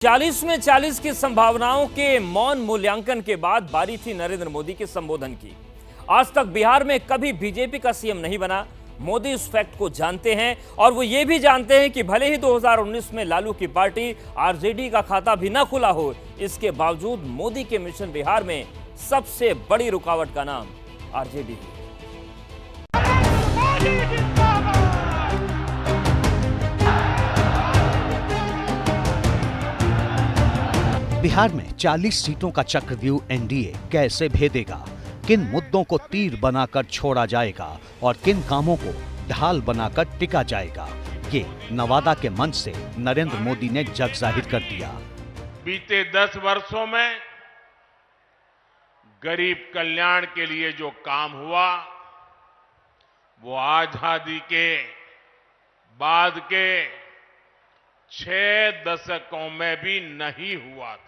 40 में 40 की संभावनाओं के मौन मूल्यांकन के बाद बारी थी नरेंद्र मोदी के संबोधन की। आज तक बिहार में कभी बीजेपी का सीएम नहीं बना। मोदी इस फैक्ट को जानते हैं और वो ये भी जानते हैं कि भले ही 2019 में लालू की पार्टी आरजेडी का खाता भी ना खुला हो, इसके बावजूद मोदी के मिशन बिहार में सबसे बड़ी रुकावट का नाम आरजेडी है। बिहार में 40 सीटों का चक्रव्यूह एनडीए कैसे भेदेगा? किन मुद्दों को तीर बनाकर छोड़ा जाएगा और किन कामों को ढाल बनाकर टिका जाएगा? ये नवादा के मंच से नरेंद्र मोदी ने जग जाहिर कर दिया। बीते 10 वर्षों में गरीब कल्याण के लिए जो काम हुआ वो आजादी के बाद के 6 दशकों में भी नहीं हुआ था।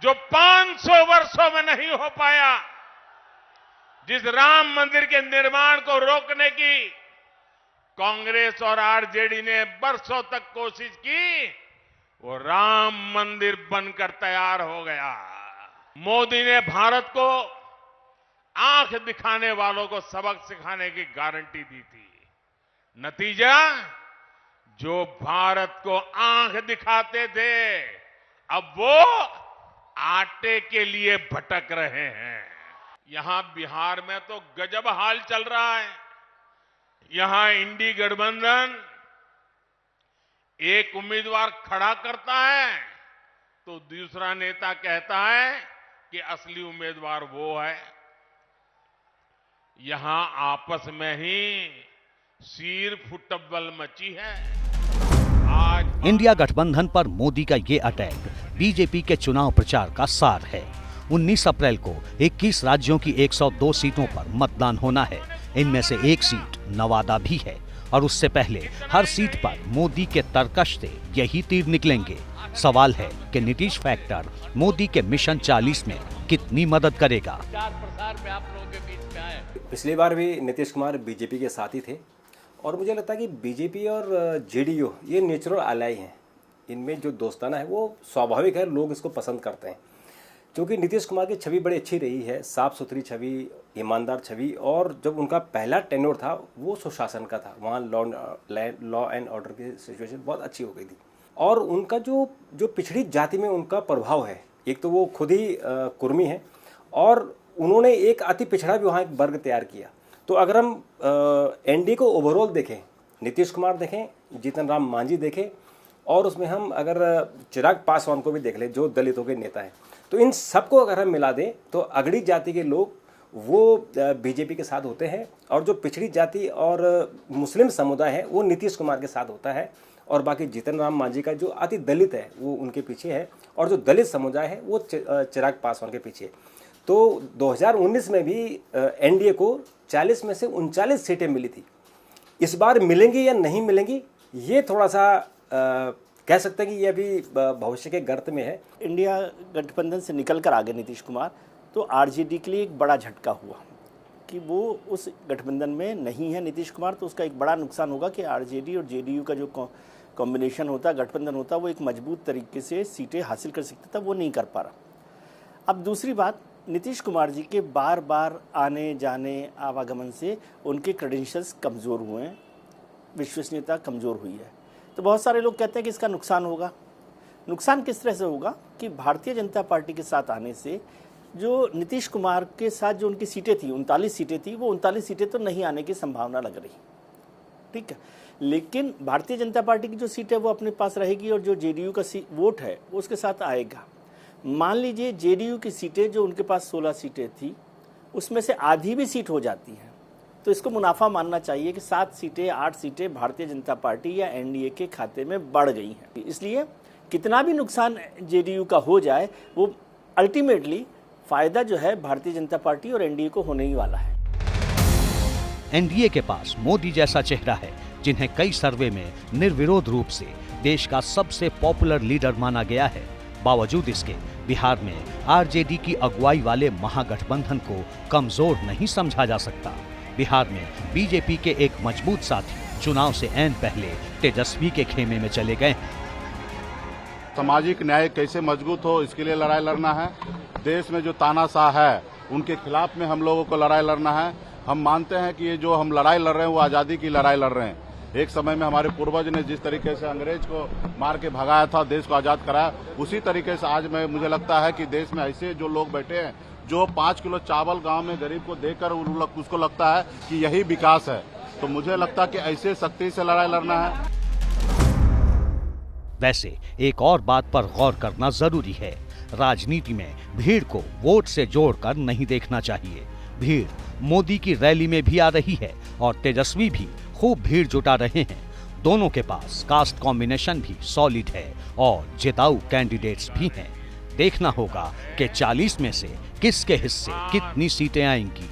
जो 500 वर्षों में नहीं हो पाया, जिस राम मंदिर के निर्माण को रोकने की कांग्रेस और आरजेडी ने बरसों तक कोशिश की, वो राम मंदिर बनकर तैयार हो गया। मोदी ने भारत को आंख दिखाने वालों को सबक सिखाने की गारंटी दी थी। नतीजा, जो भारत को आंख दिखाते थे, अब वो आटे के लिए भटक रहे हैं। यहां बिहार में तो गजब हाल चल रहा है। यहां इंडी गठबंधन एक उम्मीदवार खड़ा करता है तो दूसरा नेता कहता है कि असली उम्मीदवार वो है। यहां आपस में ही सिर फुटबॉल मची है। आज इंडिया गठबंधन पर मोदी का ये अटैक बीजेपी के चुनाव प्रचार का सार है। 19 अप्रैल को 21 राज्यों की 102 सीटों पर मतदान होना है। इनमें से एक सीट नवादा भी है और उससे पहले हर सीट पर मोदी के तरकश से यही तीर निकलेंगे। सवाल है कि नीतीश फैक्टर मोदी के मिशन 40 में कितनी मदद करेगा। पिछली बार भी नीतीश कुमार बीजेपी के साथ ही थे और मुझे लगता है कि बीजेपी और जेडीयू ये नेचुरल अलाई हैं। इनमें जो दोस्ताना है वो स्वाभाविक है, लोग इसको पसंद करते हैं क्योंकि नीतीश कुमार की छवि बड़ी अच्छी रही है, साफ सुथरी छवि, ईमानदार छवि। और जब उनका पहला टेन्योर था वो सुशासन का था, वहाँ लॉ एंड ऑर्डर की सिचुएशन बहुत अच्छी हो गई थी। और उनका जो पिछड़ी जाति में उनका प्रभाव है, एक तो वो खुद ही कुर्मी है और उन्होंने एक अति पिछड़ा भी वहाँ एक वर्ग तैयार किया। तो अगर हम एनडीए को ओवरऑल देखें, नीतीश कुमार देखें, जीतन राम मांझी देखें और उसमें हम अगर चिराग पासवान को भी देख लें जो दलितों के नेता हैं, तो इन सबको अगर हम मिला दें तो अगड़ी जाति के लोग वो बीजेपी के साथ होते हैं और जो पिछड़ी जाति और मुस्लिम समुदाय है वो नीतीश कुमार के साथ होता है और बाकी जीतन राम मांझी का जो अति दलित है वो उनके पीछे है और जो दलित समुदाय है वो चिराग पासवान के पीछे है। तो 2019 में भी एनडीए को 40 में से 39 सीटें मिली थी। इस बार मिलेंगी या नहीं मिलेंगी ये थोड़ा सा कह सकते हैं कि ये अभी भविष्य के गर्त में है। इंडिया गठबंधन से निकल कर आ गए नीतीश कुमार, तो आरजेडी के लिए एक बड़ा झटका हुआ कि वो उस गठबंधन में नहीं है नीतीश कुमार। तो उसका एक बड़ा नुकसान होगा कि आरजेडी और जेडीयू का जो कॉम्बिनेशन होता, गठबंधन होता, वो एक मजबूत तरीके से सीटें हासिल कर सकता था, वो नहीं कर पा रहा। अब दूसरी बात, नीतीश कुमार जी के बार बार आने जाने आवागमन से उनके क्रेडेंशियल्स कमज़ोर हुए हैं, विश्वसनीयता कमज़ोर हुई है। तो बहुत सारे लोग कहते हैं कि इसका नुकसान होगा। नुकसान किस तरह से होगा कि भारतीय जनता पार्टी के साथ आने से जो नीतीश कुमार के साथ जो उनकी सीटें थी, 39 सीटें थी, वो 39 सीटें तो नहीं आने की संभावना लग रही, ठीक है। लेकिन भारतीय जनता पार्टी की जो सीट है वो अपने पास रहेगी और जो जेडीयू का वोट है वो उसके साथ आएगा। मान लीजिए जेडीयू की सीटें जो उनके पास 16 सीटें थी उसमें से आधी भी सीट हो जाती हैं, तो इसको मुनाफा मानना चाहिए कि 7 सीटें 8 सीटें भारतीय जनता पार्टी या एनडीए के खाते में बढ़ गई हैं। इसलिए कितना भी नुकसान जेडीयू का हो जाए, वो अल्टीमेटली फायदा जो है भारतीय जनता पार्टी और एनडीए को होने ही वाला है। एनडीए के पास मोदी जैसा चेहरा है जिन्हें कई सर्वे में निर्विरोध रूप से देश का सबसे पॉपुलर लीडर माना गया है। बावजूद इसके बिहार में आरजेडी की अगुवाई वाले महागठबंधन को कमजोर नहीं समझा जा सकता। बिहार में बीजेपी के एक मजबूत साथी चुनाव से ऐन पहले तेजस्वी के खेमे में चले गए हैं। सामाजिक न्याय कैसे मजबूत हो, इसके लिए लड़ाई लड़ना है। देश में जो तानाशाह है उनके खिलाफ में हम लोगों को लड़ाई लड़ना है। हम मानते हैं कि ये जो हम लड़ाई लड़ रहे हैं वो आज़ादी की लड़ाई लड़ रहे हैं। एक समय में हमारे पूर्वज ने जिस तरीके से अंग्रेज को मार के भगाया था, देश को आज़ाद कराया, उसी तरीके से आज मुझे लगता है कि देश में ऐसे जो लोग बैठे हैं जो 5 किलो चावल गांव में गरीब को देकर उसको लगता है कि यही विकास है, तो मुझे लगता है कि ऐसे सख्ती से लड़ाई लड़ना है। वैसे एक और बात पर गौर करना जरूरी है, राजनीति में भीड़ को वोट से जोड़कर नहीं देखना चाहिए। भीड़ मोदी की रैली में भी आ रही है और तेजस्वी भी खूब भीड़ जुटा रहे हैं। दोनों के पास कास्ट कॉम्बिनेशन भी सॉलिड है और जिताऊ कैंडिडेट्स भी हैं। देखना होगा कि 40 में से किसके हिस्से कितनी सीटें आएंगी।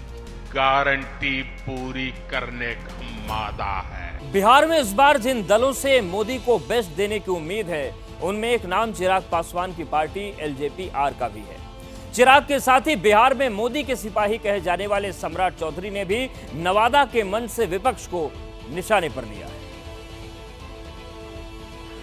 गारंटी पूरी करने का वादा है। बिहार में इस बार जिन दलों से मोदी को बेस्ट देने की उम्मीद है, उनमें एक नाम चिराग पासवान की पार्टी एलजेपी-आर का भी है। चिराग के साथ ही बिहार में मोदी के सिपाही कहे जाने वाले सम्राट चौधरी ने भी नवादा के मंच से विपक्ष को निशाने पर लिया है।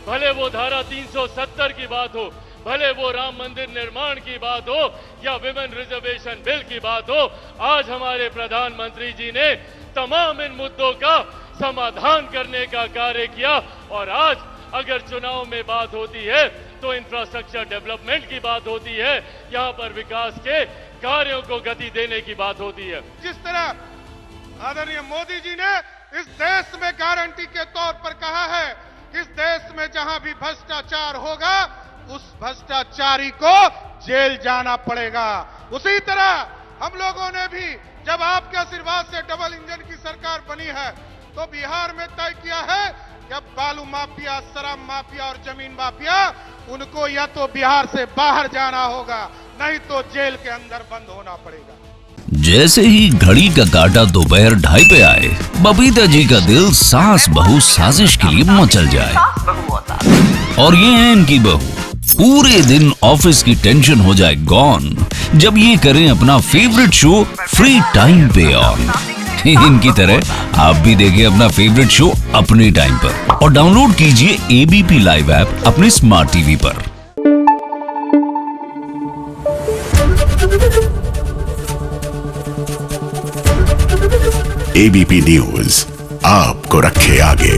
भले वो धारा 370 की बात हो, भले वो राम मंदिर निर्माण की बात हो या विमेन रिजर्वेशन बिल की बात हो, आज हमारे प्रधानमंत्री जी ने तमाम इन मुद्दों का समाधान करने का कार्य किया। और आज अगर चुनाव में बात होती है तो इंफ्रास्ट्रक्चर डेवलपमेंट की बात होती है, यहाँ पर विकास के कार्यों को गति देने की बात होती है। जिस तरह आदरणीय मोदी जी ने इस देश में गारंटी के तौर पर कहा है, इस देश में जहां भी भ्रष्टाचार होगा उस भ्रष्टाचारी को जेल जाना पड़ेगा। उसी तरह हम लोगों ने भी जब आपके आशीर्वाद से डबल इंजन की सरकार बनी है तो बिहार में तय किया है कि अब बालू माफिया, शराब माफिया और जमीन माफिया, उनको या तो बिहार से बाहर जाना होगा, नहीं तो जेल के अंदर बंद होना पड़ेगा। जैसे ही घड़ी का काटा दोपहर 2:30 पे आए, बबीता जी का दिल सास बहू साजिश के लिए मचल जाए। और ये है इनकी बहू, पूरे दिन ऑफिस की टेंशन हो जाए गॉन जब ये करें अपना फेवरेट शो फ्री टाइम पे ऑन। इनकी तरह आप भी देखिए अपना फेवरेट शो अपने टाइम पर और डाउनलोड कीजिए एबीपी लाइव ऐप अपने स्मार्ट टीवी पर। एबीपी न्यूज आपको रखे आगे।